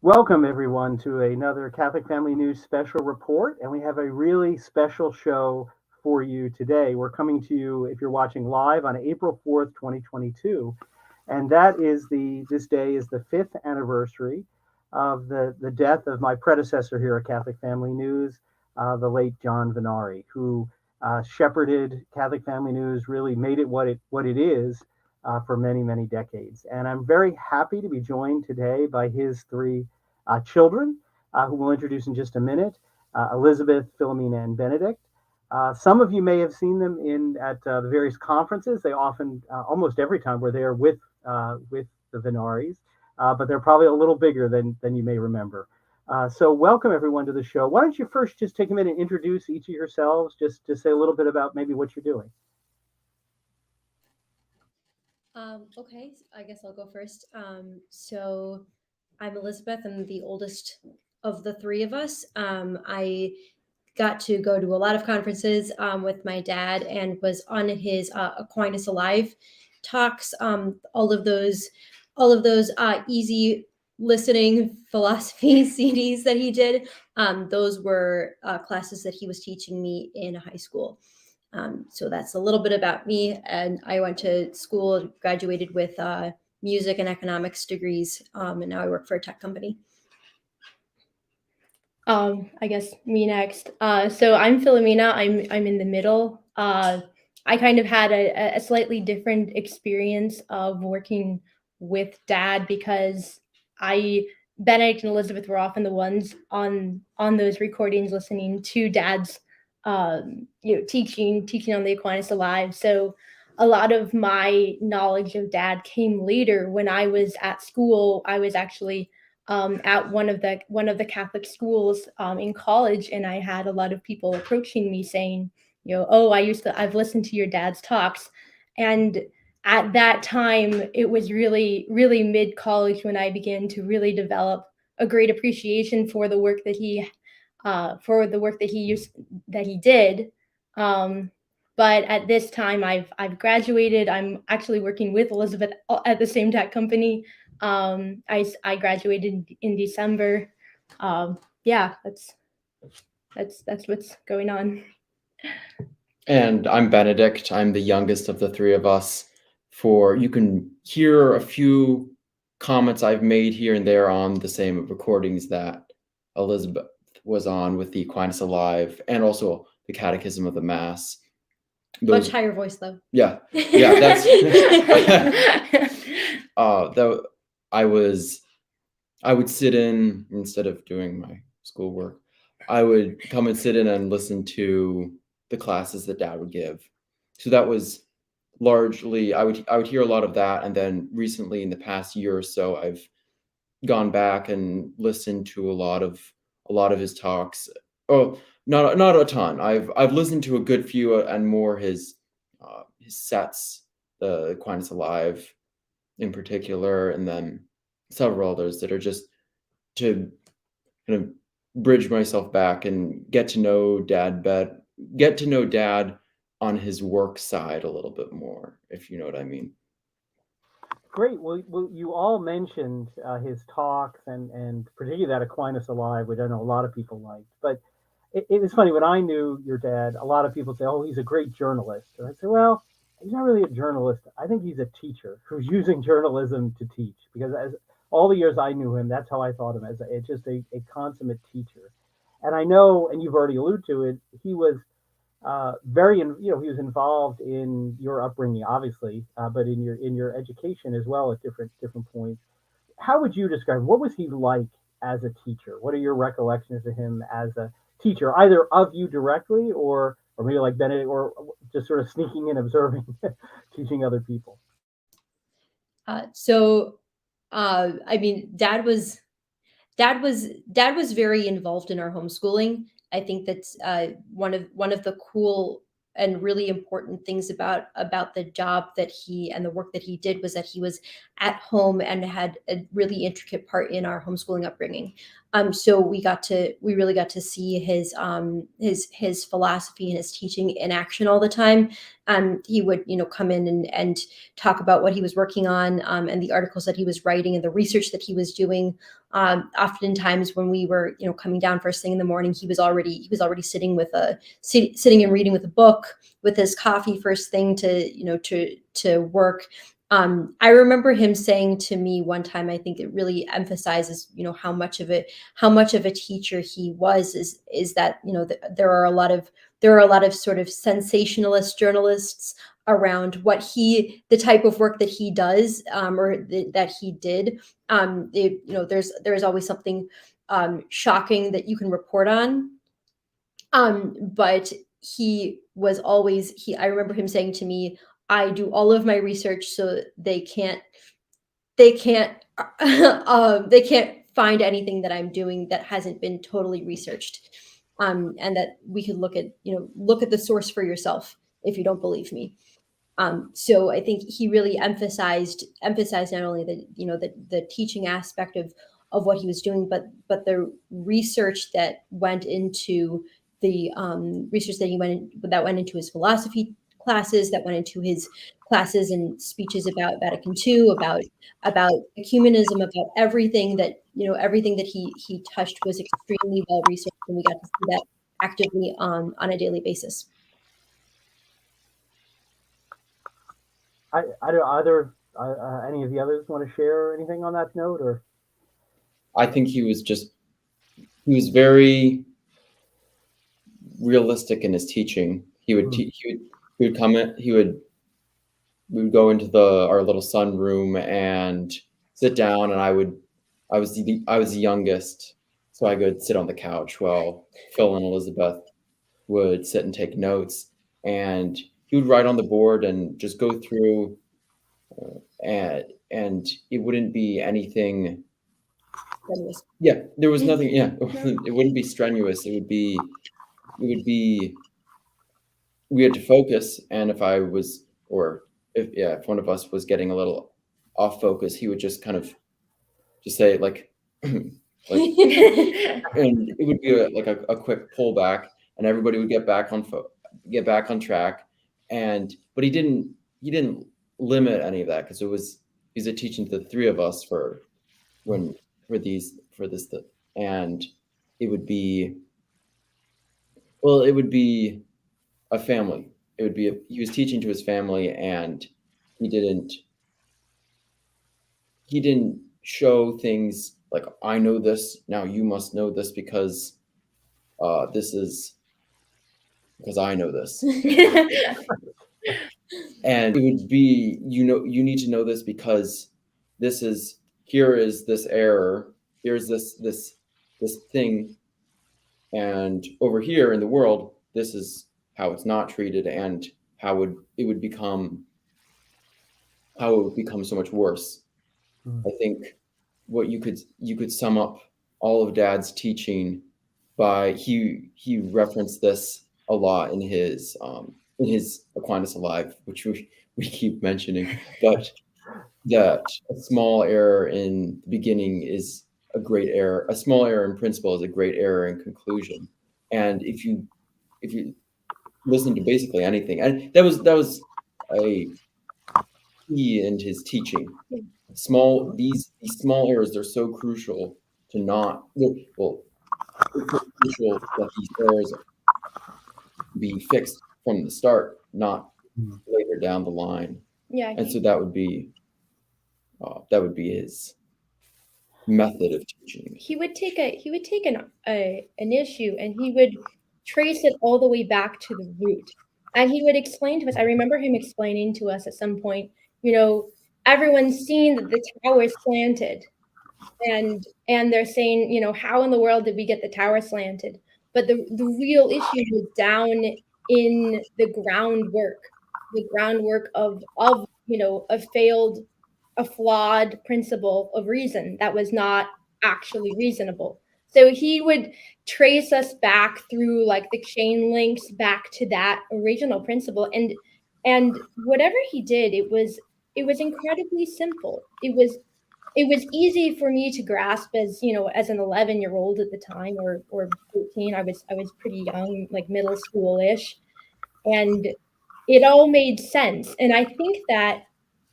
Welcome, everyone, to another Catholic Family News special report. And we have a really special show for you today. We're coming to you, if you're watching live, on April 4th, 2022. And this day is the fifth anniversary of the death of my predecessor here at Catholic Family News, the late John Vennari, who shepherded Catholic Family News, really made it what it is for many, many decades. And I'm very happy to be joined today by his three children, who we'll introduce in just a minute, Elizabeth, Philomena, and Benedict. Some of you may have seen them at the various conferences. They often, almost every time, we're there with the Vennaris, but they're probably a little bigger than you may remember. So welcome everyone to the show. Why don't you first just take a minute and introduce each of yourselves, just to say a little bit about maybe what you're doing. Okay, I guess I'll go first. So I'm Elizabeth. I'm the oldest of the three of us. I got to go to a lot of conferences with my dad and was on his Aquinas Alive talks. All of those easy listening philosophy CDs that he did. Those were classes that he was teaching me in high school. So that's a little bit about me. And I went to school, graduated with music and economics degrees, and now I work for a tech company. I guess me next. So I'm Philomena. I'm in the middle. I kind of had a slightly different experience of working with Dad because Benedict and Elizabeth were often the ones on those recordings listening to Dad's teaching on the Aquinas Alive. So a lot of my knowledge of Dad came later. When I was at school, I was actually at one of the Catholic schools in college, and I had a lot of people approaching me saying, oh, I've listened to your dad's talks. And at that time, it was really, really mid-college when I began to really develop a great appreciation for the work that he did. But at this time, I've graduated. I'm actually working with Elizabeth at the same tech company. I graduated in December. Yeah, that's what's going on. And I'm Benedict. I'm the youngest of the three of us. You can hear a few comments I've made here and there on the same recordings that Elizabeth was on with the Aquinas Alive and also the Catechism of the Mass. Much higher voice though. Yeah, that's though I would sit in instead of doing my schoolwork. I would come and sit in and listen to the classes that Dad would give. So that was largely I would hear a lot of that, and then recently in the past year or so, I've gone back and listened to a lot of his talks. Oh, not a ton. I've listened to a good few and more his sets, the Aquinas Alive in particular, and then several others that are just to kind of bridge myself back and get to know Dad on his work side a little bit more, if you know what I mean. Great. Well, you all mentioned his talks and particularly that Aquinas Alive, which I know a lot of people liked. But it was funny, when I knew your dad, a lot of people say, "Oh, he's a great journalist," and I'd say, "Well, he's not really a journalist. I think he's a teacher who's using journalism to teach." Because as all the years I knew him, that's how I thought him, as just a consummate teacher. And I know, and you've already alluded to it, he was he was involved in your upbringing, obviously, but in your education as well at different points. How would you describe, what was he like as a teacher? What are your recollections of him as a teacher, either of you directly or maybe like Benedict, or just sort of sneaking in, observing, teaching other people? I mean, Dad was very involved in our homeschooling. I think that's one of the cool and really important things about the job that he and the work that he did was that he was at home and had a really intricate part in our homeschooling upbringing. So we really got to see his philosophy and his teaching in action all the time. he would, come in and talk about what he was working on, and the articles that he was writing and the research that he was doing. Oftentimes when we were, coming down first thing in the morning, he was already sitting sitting and reading with a book, with his coffee first thing to work. I remember him saying to me one time, I think it really emphasizes, how much of a teacher he was, is that, there are a lot of sort of sensationalist journalists around the type of work that he does, or that he did. There's always something shocking that you can report on. But I remember him saying to me, I do all of my research so they can't they can't find anything that I'm doing that hasn't been totally researched. And that we could look at the source for yourself if you don't believe me. So I think he really emphasized not only the teaching aspect of what he was doing, but the research that went into that went into his philosophy classes, that went into his classes and speeches about Vatican II, about ecumenism, about everything that he touched was extremely well researched, and we got to see that actively on a daily basis. I any of the others want to share anything on that note, or? I think he was very realistic in his teaching. He would come in. We would go into our little sunroom and sit down, and I was the youngest, so I could sit on the couch while Phil and Elizabeth would sit and take notes, and he would write on the board and just go through, and it wouldn't be anything. Strenuous. Yeah, there was nothing. Yeah, it wouldn't be strenuous. It would be. We had to focus, and if one of us was getting a little off focus, he would just kind of just say like, and it would be a quick pullback, and everybody would get back on track. But he didn't limit any of that, because he's a teaching to the three of us and it would be a family. He was teaching to his family, and he didn't show things like, I know this, now you must know this because I know this. And it would be, you need to know this because here is this error, here's this thing, and over here in the world, this is how it's not treated, and how it would become so much worse. I think what you could sum up all of Dad's teaching by, he referenced this a lot in his Aquinas Alive, which we keep mentioning, but that a small error in the beginning is a great error. A small error in principle is a great error in conclusion. And if you listen to basically anything, and that was a key in his teaching. These small errors, they're so crucial to not. Well, it's so crucial that these errors be fixed from the start, not later down the line. Yeah. And so that would be his method of teaching. He would take an issue, and he would trace it all the way back to the root. And he would explain to us, I remember him explaining to us at some point, everyone's seen that the tower is slanted, and they're saying, how in the world did we get the tower slanted? But the real issue was down in the groundwork of a flawed principle of reason that was not actually reasonable. So he would trace us back through like the chain links back to that original principle, and whatever he did, it was incredibly simple. It was easy for me to grasp as an 11-year-old at the time, or 13. I was pretty young, like middle school-ish, and it all made sense. And I think that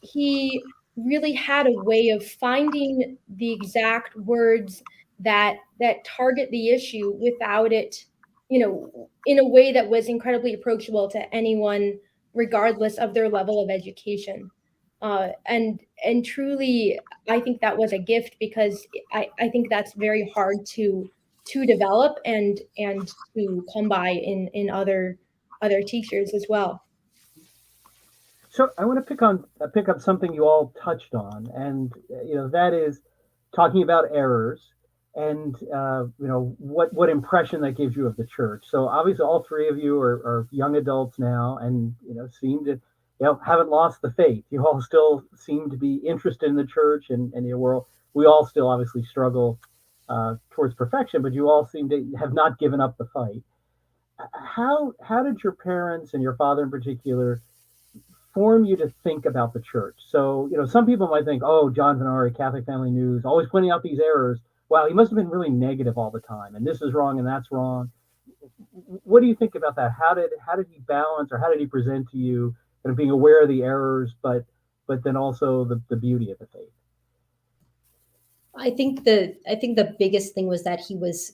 he really had a way of finding the exact words that target the issue without it, in a way that was incredibly approachable to anyone, regardless of their level of education. And truly, I think that was a gift, because I think that's very hard to develop and to come by in other teachers as well. So I want to pick up something you all touched on, and that is talking about errors, and what impression that gives you of the church. So obviously, all three of you are young adults now, and seem to haven't lost the faith. You all still seem to be interested in the church, and we all still obviously struggle towards perfection, but you all seem to have not given up the fight. How did your parents and your father in particular form you to think about the church? So, some people might think, oh, John Vennari, Catholic Family News, always pointing out these errors. Wow, he must have been really negative all the time, and this is wrong and that's wrong. What do you think about that? How did he balance, or how did he present to you, kind of being aware of the errors, but then also the beauty of the faith? I think the biggest thing was that he was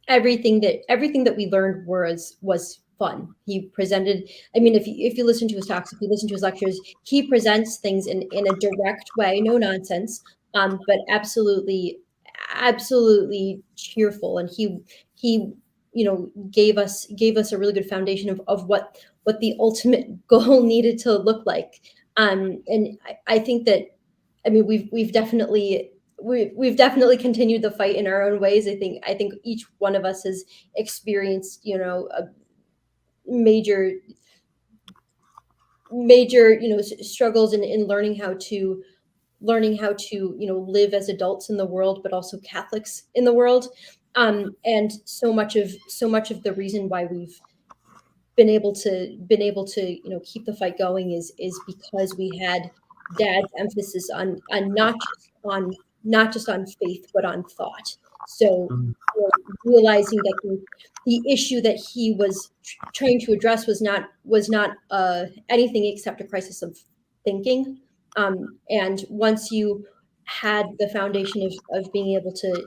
everything that we learned was fun. He presented, I mean, if you listen to his talks, if you listen to his lectures, he presents things in a direct way, no nonsense, but absolutely cheerful. And he gave us a really good foundation of what the ultimate goal needed to look like. And I think that, I mean, we've definitely continued the fight in our own ways. I think each one of us has experienced, a major struggles in learning how to live as adults in the world, but also Catholics in the world. And so much of the reason why we've been able to keep the fight going is because we had Dad's emphasis on not just on faith, but on thought. So, Mm. realizing that the issue that he was trying to address was not anything except a crisis of thinking. And once you had the foundation of being able to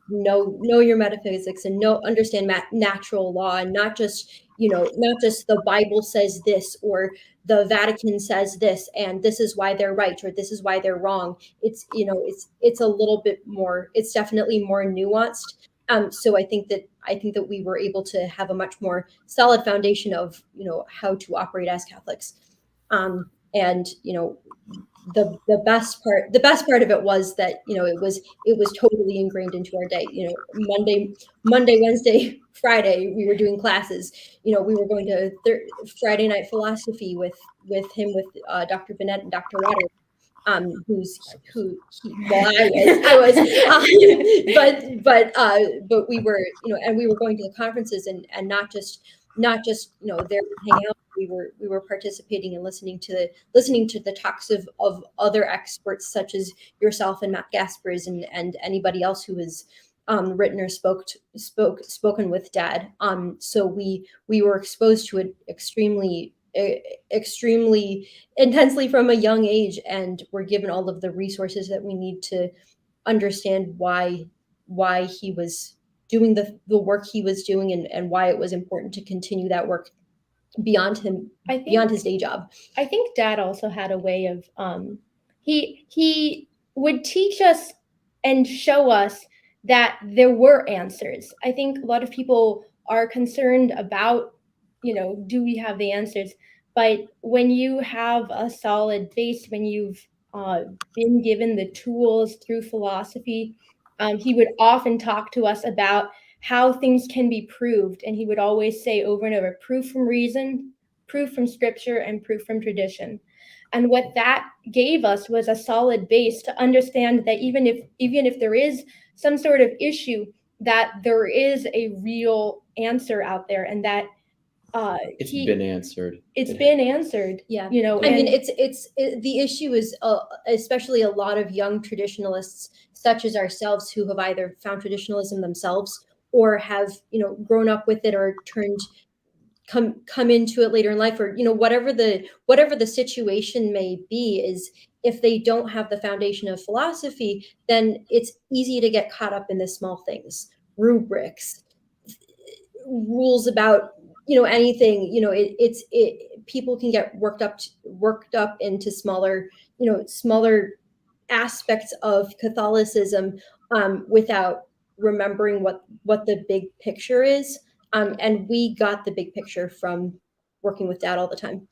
know your metaphysics and understand natural law, and not just the Bible says this, or the Vatican says this, and this is why they're right, or this is why they're wrong. It's a little bit more, it's definitely more nuanced. So I think that we were able to have a much more solid foundation of how to operate as Catholics. And the best part of it was that it was totally ingrained into our day. Monday, Wednesday, Friday, we were doing classes. We were going to Friday night philosophy with him, with Dr. Benedict and Dr. Water, well, I was, but we were, and we were going to the conferences, and not just there to hang out. We were participating and listening to the talks of other experts, such as yourself and Matt Gaspers, and anybody else who has written or spoken with Dad. So we were exposed to it extremely intensely from a young age, and we're given all of the resources that we need to understand why he was doing the work he was doing, and why it was important to continue that work beyond his day job. I think Dad also had a way of he would teach us and show us that there were answers. I think a lot of people are concerned about, do we have the answers? But when you have a solid base, when you've been given the tools through philosophy, he would often talk to us about how things can be proved. And he would always say over and over, proof from reason, proof from scripture, and proof from tradition. And what that gave us was a solid base to understand that even if there is some sort of issue, that there is a real answer out there, and that It's been answered. It's been answered. Yeah. I mean, the issue is, especially a lot of young traditionalists, such as ourselves, who have either found traditionalism themselves, or have grown up with it, or come into it later in life, or whatever the situation may be, is if they don't have the foundation of philosophy, then it's easy to get caught up in the small things, rubrics, rules about anything. People can get worked up into smaller aspects of Catholicism without remembering what the big picture is. And we got the big picture from working with Dad all the time.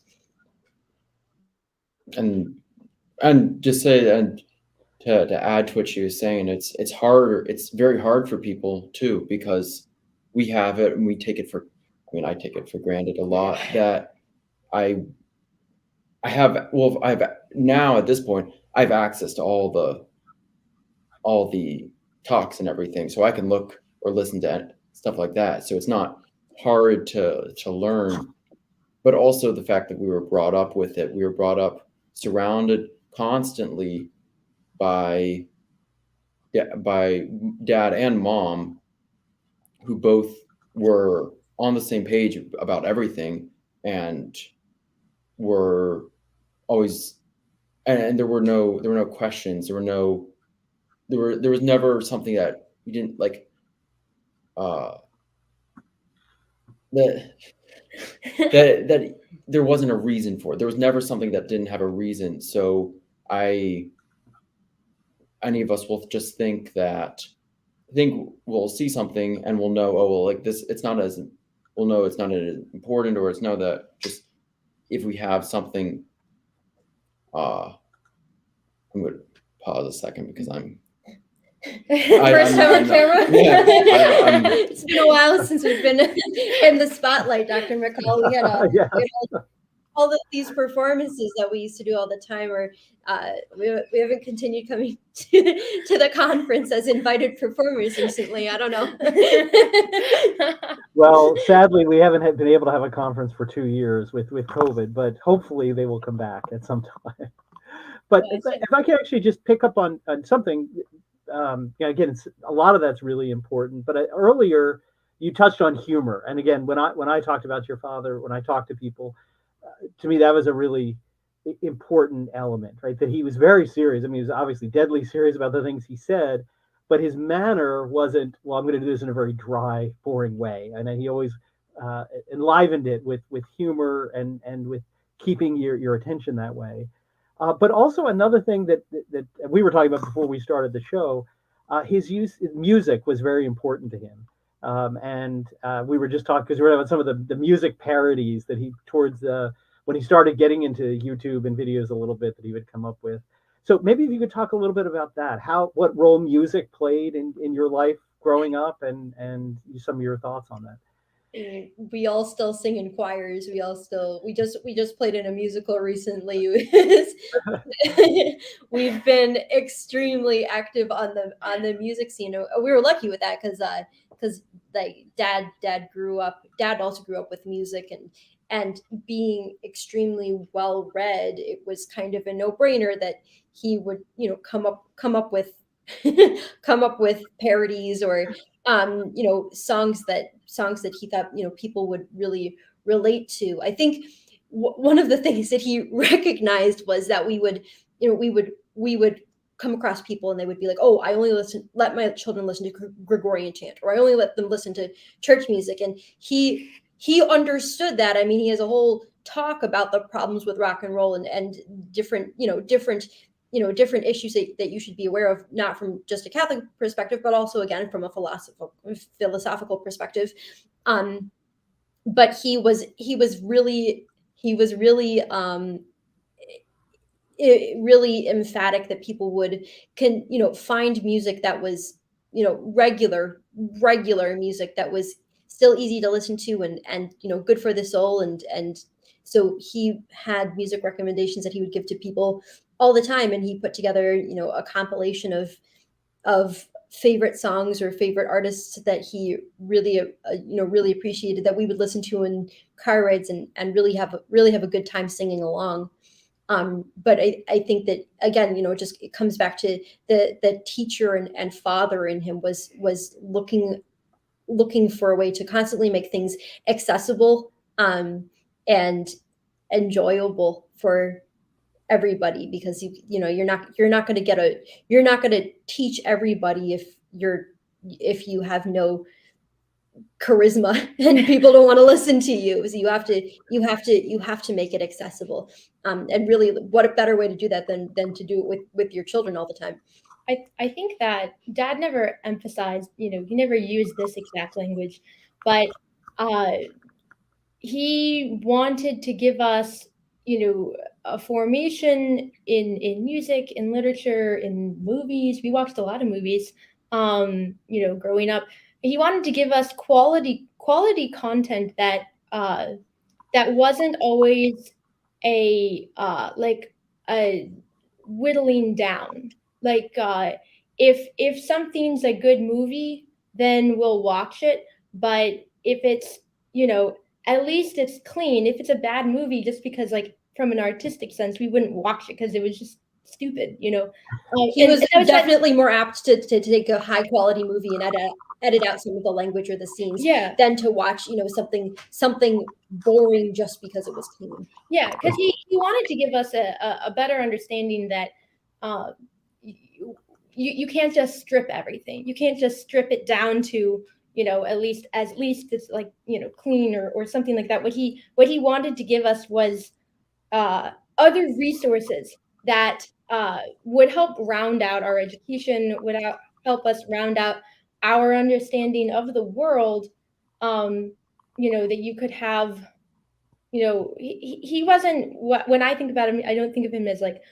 And just say, and to add to what she was saying, it's harder. It's very hard for people too, because we have it and we take it for. I mean, I take it for granted a lot that I have. Well, I've now at this point I have access to all the talks and everything, so I can look or listen to stuff like that. So it's not hard to learn, but also the fact that we were brought up with it. We were brought up surrounded constantly by Dad and Mom, who both were on the same page about everything and were always, and there were no questions. There was never something that you didn't like, that there wasn't a reason for it. There was never something that didn't have a reason. So any of us will just think we'll see something and we'll know, oh, well, like this, we'll know it's not as important, or it's know that just if we have something, I'm going to pause a second because First time on camera. Yeah, it's been a while since we've been in the spotlight, Dr. McCall. We had all of these performances that we used to do all the time, or we haven't continued coming to the conference as invited performers recently. I don't know. Well, sadly, we haven't been able to have a conference for 2 years with COVID, but hopefully they will come back at some time. But if I can actually just pick up on something, again, a lot of that's really important. But earlier you touched on humor, and again, when I talked about your father, when I talked to people, to me that was a really important element, right? That he was very serious. I mean, he was obviously deadly serious about the things he said, but his manner wasn't, well, I'm going to do this in a very dry, boring way. And then he always enlivened it with humor and with keeping your attention that way. But also another thing that we were talking about before we started the show, his music was very important to him. And we were just talking, because we were about some of the music parodies that he, when he started getting into YouTube and videos a little bit, that he would come up with. So maybe if you could talk a little bit about that, what role music played in your life growing up, and some of your thoughts on that. We all still sing in choirs. We just played in a musical recently. We've been extremely active on the music scene. We were lucky with that because like dad also grew up with music, and being extremely well read, it was kind of a no-brainer that he would come up with parodies, or songs that he thought people would really relate to. I think one of the things that he recognized was that we would come across people and they would be like, oh, I only let my children listen to Gregorian chant, or I only let them listen to church music. And he understood that. I mean, he has a whole talk about the problems with rock and roll and different issues that you should be aware of, not from just a Catholic perspective, but also again from a philosophical perspective. But he was really really emphatic that people can find music that was regular music that was still easy to listen to and good for the soul, and so he had music recommendations that he would give to people all the time, and he put together a compilation of favorite songs or favorite artists that he really appreciated, that we would listen to in car rides and really have a good time singing along. But I think that again, it comes back to the teacher and father in him was looking for a way to constantly make things accessible and enjoyable for everybody, because you're not going to teach everybody if you have no charisma and people don't want to listen to you. So you have to make it accessible. And really, what a better way to do that than to do it with your children all the time. I think that Dad never emphasized, he never used this exact language, but he wanted to give us, a formation in music, in literature, in movies. We watched a lot of movies, growing up. He wanted to give us quality content that wasn't always a whittling down. Like if something's a good movie, then we'll watch it. But if it's, at least it's clean. If it's a bad movie, just because from an artistic sense, we wouldn't watch it because it was just stupid, He was definitely more apt to take a high quality movie and edit out some of the language or the scenes, than to watch, something boring just because it was clean. Yeah, because he wanted to give us a better understanding that you can't just strip everything. You can't just strip it down to, at least it's clean or something like that. What he wanted to give us was other resources that would help round out our education, would help us round out our understanding of the world. That you could have, he wasn't, when I think about him, I don't think of him as an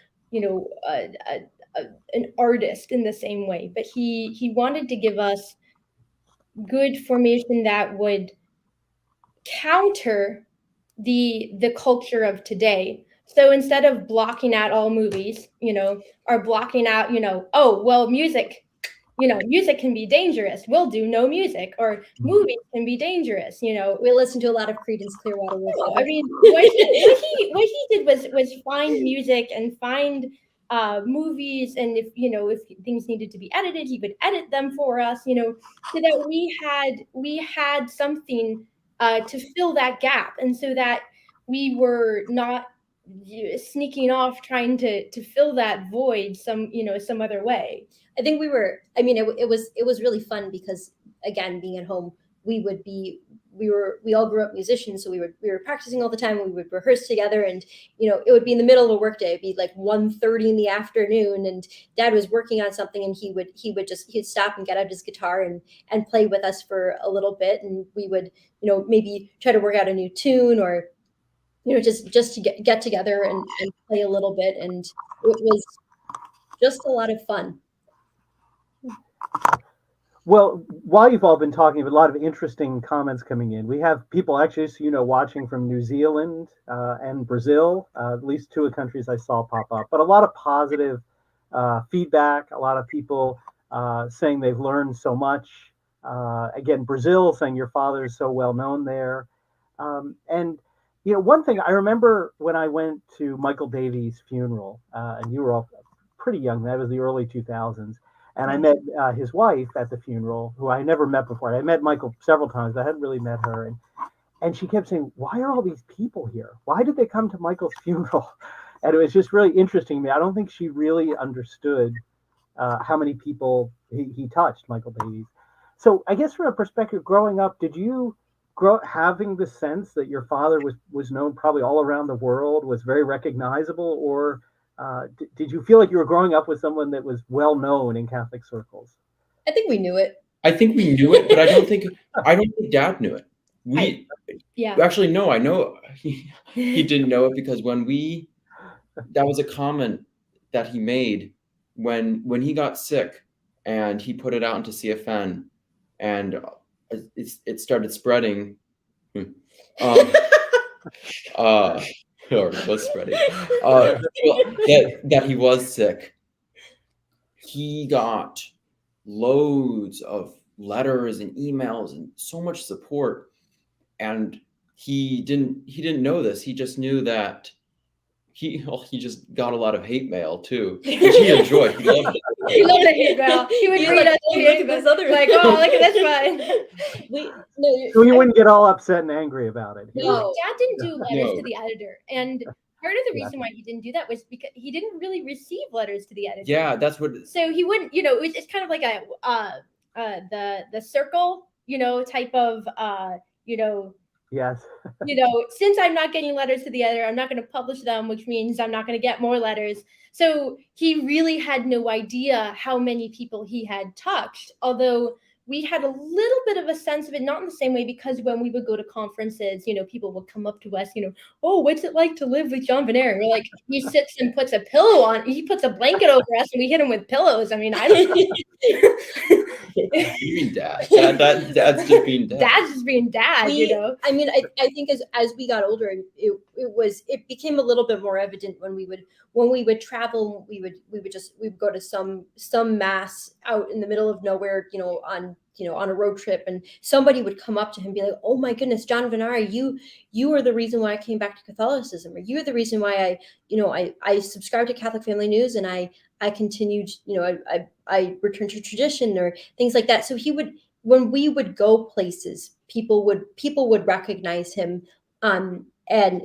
artist in the same way, but he wanted to give us good formation that would counter the culture of today. So instead of blocking out all movies, or blocking out, oh, well, music can be dangerous, we'll do no music, or movies can be dangerous, We listen to a lot of Creedence Clearwater Revival. I mean, what he did was find music and find movies, and if things needed to be edited, he would edit them for us, so that we had something to fill that gap, and so that we were not sneaking off trying to fill that void some other way. I think it was really fun because, again, being at home, we all grew up musicians, so we were practicing all the time. We would rehearse together, and it would be in the middle of a workday. It'd be 1:30 in the afternoon, and Dad was working on something, and he'd stop and get out his guitar and play with us for a little bit, and we would maybe try to work out a new tune, or just to get together and play a little bit, and it was just a lot of fun. Well, while you've all been talking, a lot of interesting comments coming in. We have people actually, watching from New Zealand and Brazil, at least two of the countries I saw pop up, but a lot of positive feedback, a lot of people saying they've learned so much. Again, Brazil saying your father is so well known there. And, one thing I remember when I went to Michael Davies' funeral, and you were all pretty young, that was the early 2000s. And I met his wife at the funeral, who I had never met before. I met Michael several times, but I hadn't really met her. And she kept saying, why are all these people here? Why did they come to Michael's funeral? And it was just really interesting to me. I don't think she really understood how many people he touched, Michael Davies. So I guess from a perspective, growing up, did you grow up having the sense that your father was known probably all around the world, was very recognizable, or did you feel like you were growing up with someone that was well known in Catholic circles? I think we knew it. I think we knew it, but I don't think Dad knew it. Actually, no, I know he didn't know it, because that was a comment that he made when he got sick, and he put it out into CFN, and it started spreading. Or was spreading that he was sick. He got loads of letters and emails and so much support, and he didn't know this. He just knew that he just got a lot of hate mail too, which he enjoyed. He loved it. He loved the hate mail. He would read us. He at this other. Like, oh, look at this one. So you wouldn't get all upset and angry about it. No. Dad didn't do letters No. to the editor, and part of the reason why he didn't do that was because he didn't really receive letters to the editor. Yeah, that's what. So he wouldn't, it's kind of like the circle, type of, Yes. since I'm not getting letters to the editor, I'm not going to publish them, which means I'm not going to get more letters. So he really had no idea how many people he had touched, although we had a little bit of a sense of it, not in the same way, because when we would go to conferences, people would come up to us, oh, what's it like to live with John Vennari? We're like, he sits and puts a pillow on, he puts a blanket over us, and we hit him with pillows. I mean, I don't You mean dad? Dad's just being dad. Dad's just being dad, I mean, I think as we got older, it became a little bit more evident when we would travel. We would go to some mass out in the middle of nowhere, on a road trip, and somebody would come up to him and be like, "Oh my goodness, John Vennari, you are the reason why I came back to Catholicism, or you're the reason why I subscribed to Catholic Family News, and I continued, I returned to tradition," or things like that. So when we would go places, people would recognize him, and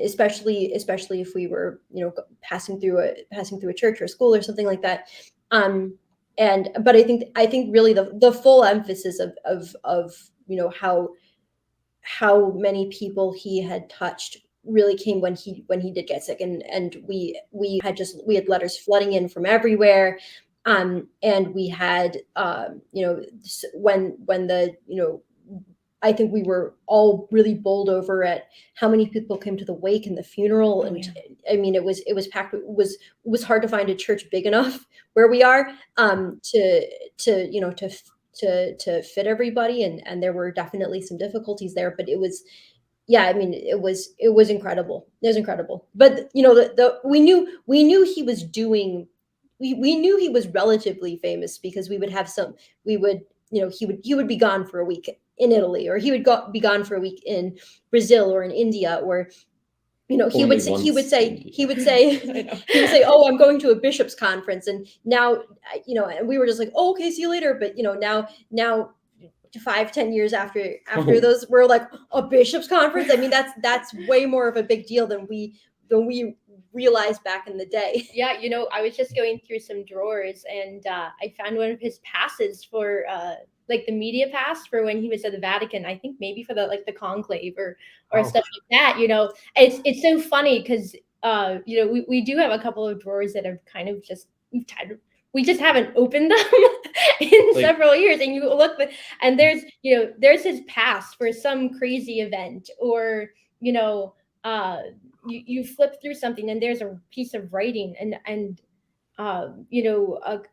especially if we were passing through a church or a school or something like that. But I think really the full emphasis of how many people he had touched really came when he did get sick, and we had letters flooding in from everywhere, and we had when the I think we were all really bowled over at how many people came to the wake and the funeral. And I mean, it was packed. It was hard to find a church big enough where we are to fit everybody. And there were definitely some difficulties there, but it was, I mean, it was incredible. It was incredible. But we knew he was doing, we knew he was relatively famous because he would be gone for a week in Italy, or he would be gone for a week in Brazil or in India, or he would say, "Oh, I'm going to a bishop's conference," and now and we were just like, "Oh, okay, see you later." But now 5-10 years after those, we're like, a bishop's conference. I mean, that's way more of a big deal than we realized back in the day. Yeah, I was just going through some drawers, and I found one of his passes for like the media pass for when he was at the Vatican. I think maybe for the conclave or stuff like that. It's so funny because we do have a couple of drawers that have kind of just we just haven't opened them in several years. And you look, and there's his pass for some crazy event, or you flip through something and there's a piece of writing, and I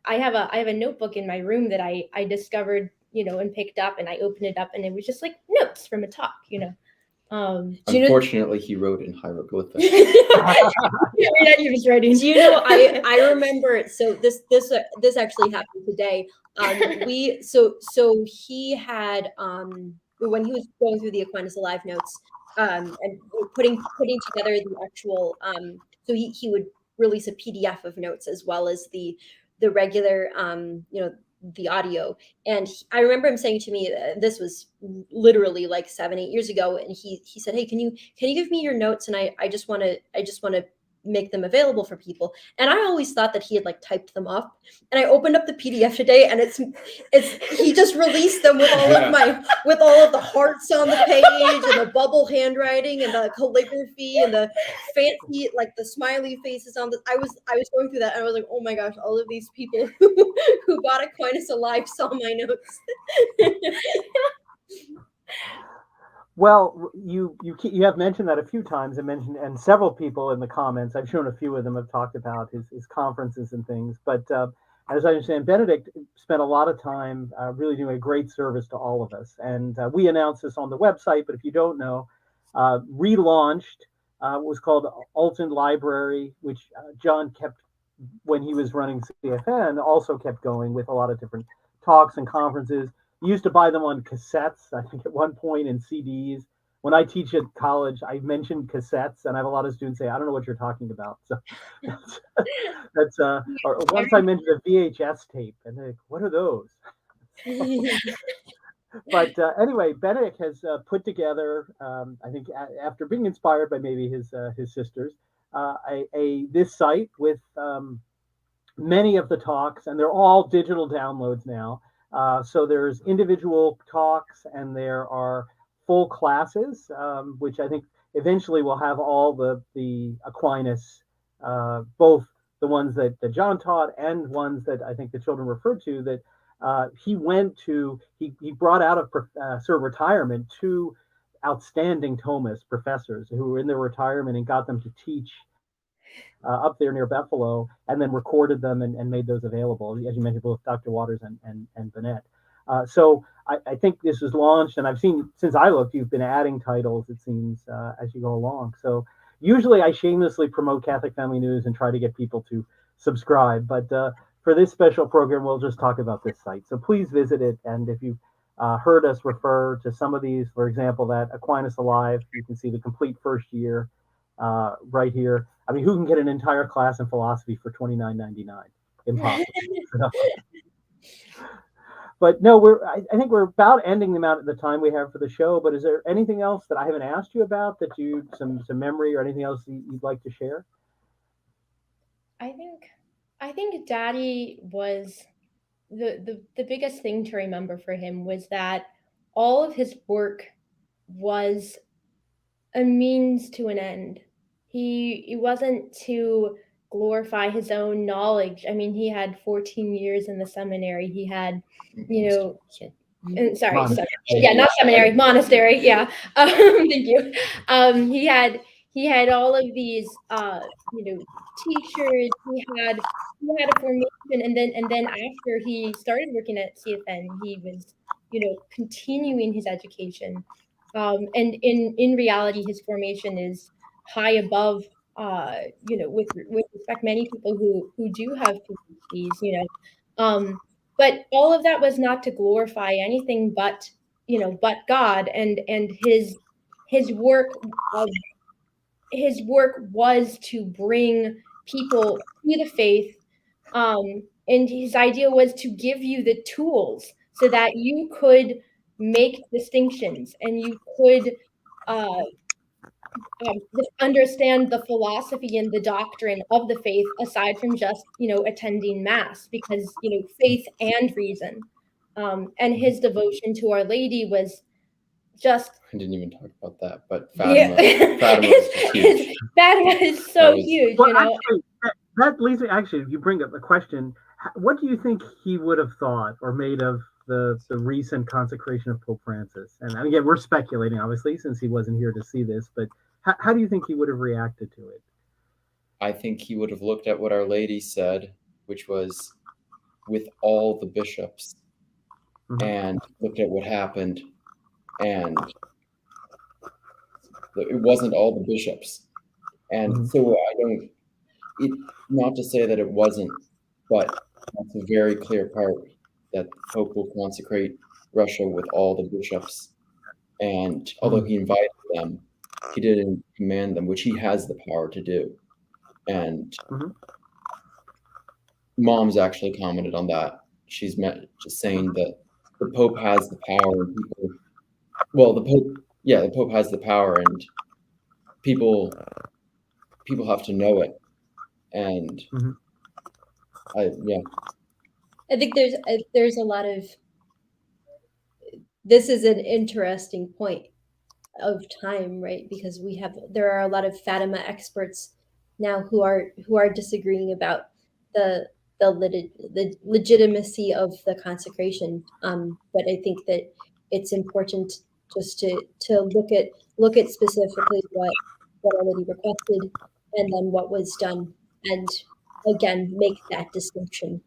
have a notebook in my room that I discovered, and picked up, and I opened it up, and it was just like notes from a talk, Unfortunately, he wrote in hieroglyphics. He was writing. Do I remember it? So this actually happened today. So he had when he was going through the Aquinas Alive notes, and putting together the actual so he would release a PDF of notes as well as the regular the audio. And I remember him saying to me, this was literally like 7-8 years ago, and he said, "Hey, can you give me your notes, and I just want to make them available for people." And I always thought that he had typed them up, and I opened up the PDF today, and it's he just released them with all of the hearts on the page, and the bubble handwriting, and the calligraphy, and the fancy the smiley faces on the. I was going through that, and I was like, oh my gosh, all of these people who bought Aquinas Alive saw my notes. Well, you have mentioned that a few times, and several people in the comments, I've shown a few of them, have talked about his conferences and things. But as I understand, Benedict spent a lot of time really doing a great service to all of us. And we announced this on the website, but if you don't know, relaunched what was called Alton Library, which John kept when he was running CFN, also kept going with a lot of different talks and conferences. You used to buy them on cassettes, I think at one point, and CDs. When I teach at college, I mentioned cassettes, and I have a lot of students say, "I don't know what you're talking about." So that's or once I mentioned a VHS tape, and they're like, "What are those?" But anyway, Benedict has put together, I think, after being inspired by maybe his sisters, this site with many of the talks, and they're all digital downloads now. So there's individual talks, and there are full classes, which I think eventually will have all the Aquinas, both the ones that John taught and ones that I think the children referred to. That he brought out of sort of retirement two outstanding Thomist professors who were in their retirement and got them to teach up there near Buffalo, and then recorded them and made those available, as you mentioned, both Dr. Waters and Bennett. So I think this was launched, and I've seen, since I looked, you've been adding titles, it seems, as you go along. So usually I shamelessly promote Catholic Family News and try to get people to subscribe, but for this special program, we'll just talk about this site. So please visit it, and if you heard us refer to some of these, for example, that Aquinas Alive, you can see the complete first year right here. I mean, who can get an entire class in philosophy for $29.99? Impossible. But no, I think we're about ending the amount of the time we have for the show. But is there anything else that I haven't asked you about that some memory or anything else you'd like to share? I think Daddy was the biggest thing to remember for him was that all of his work was a means to an end. He wasn't to glorify his own knowledge. I mean, he had 14 years in the seminary. He had, sorry, yeah, not seminary, monastery. Yeah, thank you. He had all of these, teachers. He had a formation, and then after he started working at CFN, he was, continuing his education. And in reality, his formation is high above, with respect, many people who do have PhDs, but all of that was not to glorify anything but God, and his work was to bring people to the faith, and his idea was to give you the tools so that you could make distinctions and you could understand the philosophy and the doctrine of the faith aside from just attending mass, because faith and reason, and his devotion to Our Lady was just. I didn't even talk about that, but Fatima is huge. Fatima is so huge. Well, actually, that leads me. Actually, you bring up a question. What do you think he would have thought or made of the recent consecration of Pope Francis? And again, we're speculating, obviously, since he wasn't here to see this. But how do you think he would have reacted to it? I think he would have looked at what Our Lady said, which was with all the bishops, and looked at what happened, and it wasn't all the bishops. And so not to say that it wasn't, but that's a very clear part that the Pope will consecrate Russia with all the bishops. And although he invited them, he didn't command them, which he has the power to do. And Mom's actually commented on that. She's just saying that the Pope has the power, and the Pope has the power, and people have to know it. And I think there's a lot of, this is an interesting point of time, right? Because there are a lot of Fatima experts now who are disagreeing about the legitimacy of the consecration. But I think that it's important just to look at specifically what Our Lady requested, and then what was done, and again make that distinction,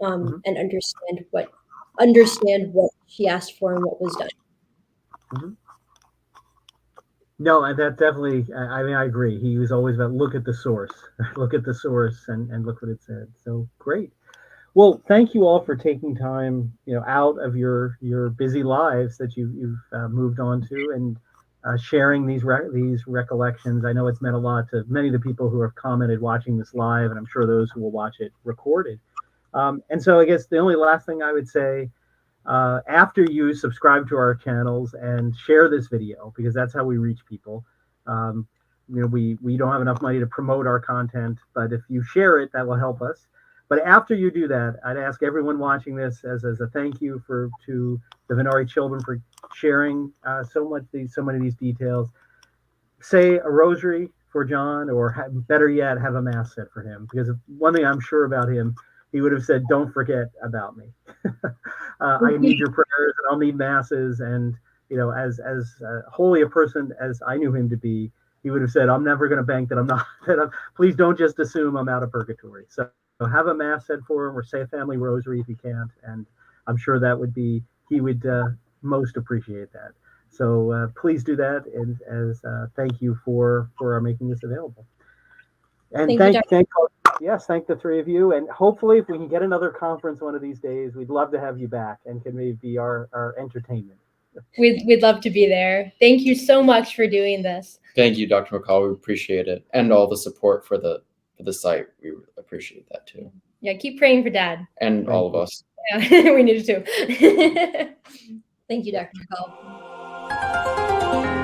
and understand what she asked for and what was done. No, that definitely. I mean, I agree. He was always about look at the source, look at the source, and look what it said. So great. Well, thank you all for taking time, out of your busy lives that you've moved on to, and sharing these recollections. I know it's meant a lot to many of the people who have commented watching this live, and I'm sure those who will watch it recorded. And so I guess the only last thing I would say, after you subscribe to our channels and share this video, because that's how we reach people. We don't have enough money to promote our content, but if you share it, that will help us. But after you do that, I'd ask everyone watching this as a thank you to the Vennari children for sharing so many of these details. Say a rosary for John, or better yet, have a mass said for him. Because one thing I'm sure about him, he would have said, "Don't forget about me." I need your prayers, and I'll need masses. And as holy a person as I knew him to be, he would have said, "I'm never going to bank that I'm not. Please don't just assume I'm out of purgatory." So have a mass said for him, or say a family rosary if you can't. And I'm sure he would most appreciate that. So please do that, and as thank you for making this available. And thank the three of you. And hopefully, if we can get another conference one of these days, we'd love to have you back and can maybe be our entertainment. We'd love to be there. Thank you so much for doing this. Thank you, Dr. McCall. We appreciate it, and all the support for the site. We appreciate that too. Yeah, keep praying for Dad. And all of us. Yeah, we need to. Thank you, Dr. McCall.